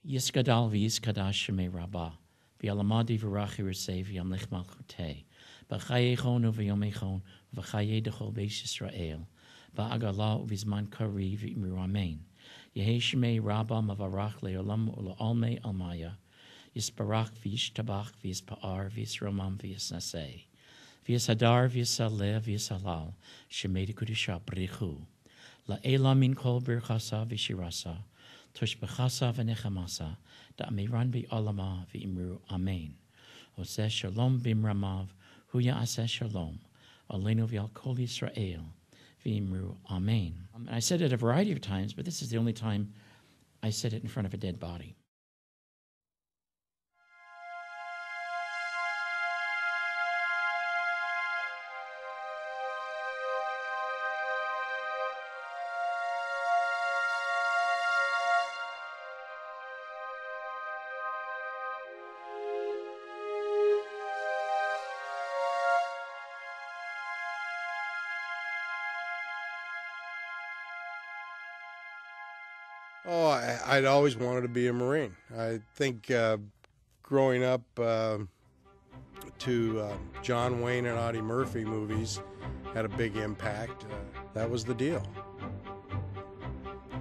Yiskadal v'yiskadash shemei rabbah. V'yalamadi v'rachi resei v'yamlich malchutei. V'chayechon uv'yomechon v'chaye dechol beis Yisrael. V'agala uv'izman kari v'imru amen. Yehi shemei rabbah mavarach le'olam u'la'almei almaya. Yisparach v'yishtabach v'yispa'ar v'yisromam v'yisnasei. V'yisadar v'yisaleh v'yisalal. Shemei dekudisha brichu. La'ela min kol birchasa v'shirasa. Tushbechasa v'nechamasa, da'amiran bi'alama v'imru amen. Oseh shalom bimramav, huya aseh shalom, alenu v'al kol Yisrael, v'imru amen. And I said it a variety of times, but this is the only time I said it in front of a dead body. Oh, I'd always wanted to be a Marine. I think growing up to John Wayne and Audie Murphy movies had a big impact. That was the deal.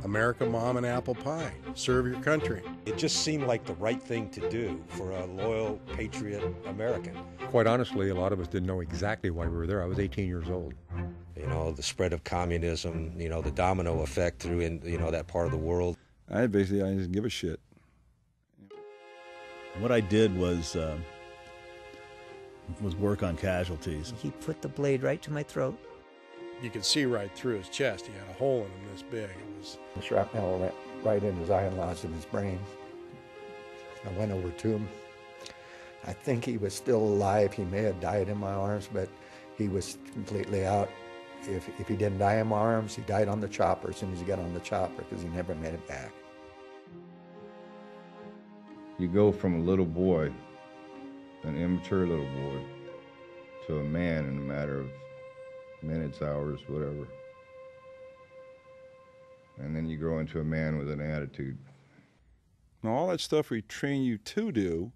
America, Mom, and Apple Pie. Serve your country. It just seemed like the right thing to do for a loyal, patriot American. Quite honestly, a lot of us didn't know exactly why we were there. I was 18 years old. You know, the spread of communism, you know, the domino effect through in, you know, that part of the world. I didn't give a shit. What I did was work on casualties. He put the blade right to my throat. You could see right through his chest. He had a hole in him this big. It was. The shrapnel went right in his eye and lodged in his brain. I went over to him. I think he was still alive. He may have died in my arms, but he was completely out. If he didn't die in my arms, he died on the chopper as soon as he got on the chopper, because he never made it back. You go from a little boy, an immature little boy, to a man in a matter of minutes, hours, whatever. And then you grow into a man with an attitude. Now, all that stuff we train you to do,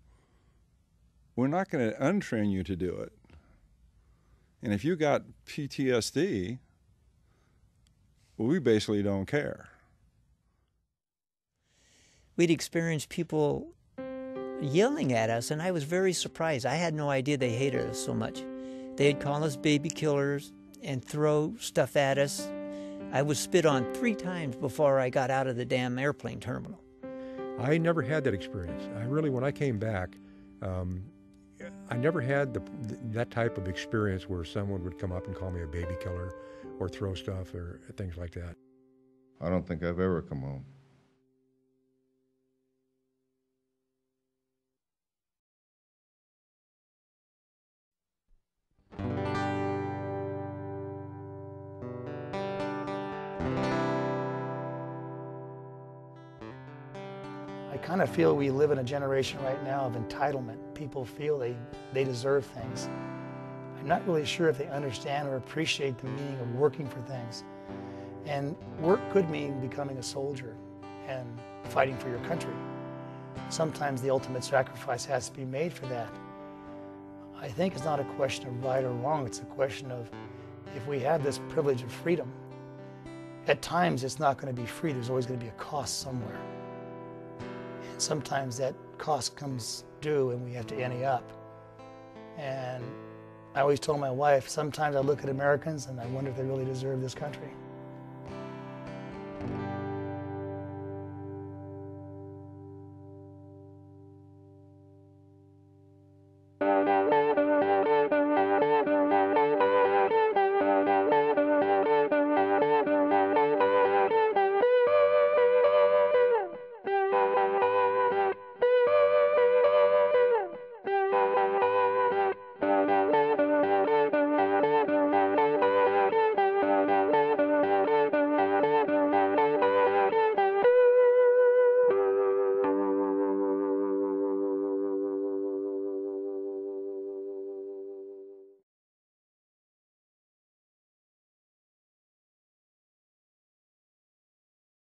we're not going to untrain you to do it. And if you got PTSD, well, we basically don't care. We'd experienced people yelling at us, and I was very surprised. I had no idea they hated us so much. They'd call us baby killers and throw stuff at us. I was spit on 3 times before I got out of the damn airplane terminal. I never had that experience. When I came back, I never had that type of experience where someone would come up and call me a baby killer or throw stuff or things like that. I don't think I've ever come home. I kind of feel we live in a generation right now of entitlement. People feel they deserve things. I'm not really sure if they understand or appreciate the meaning of working for things. And work could mean becoming a soldier and fighting for your country. Sometimes the ultimate sacrifice has to be made for that. I think it's not a question of right or wrong, it's a question of if we have this privilege of freedom, at times it's not going to be free, there's always going to be a cost somewhere. And sometimes that cost comes due and we have to ante up. And I always told my wife, sometimes I look at Americans and I wonder if they really deserve this country.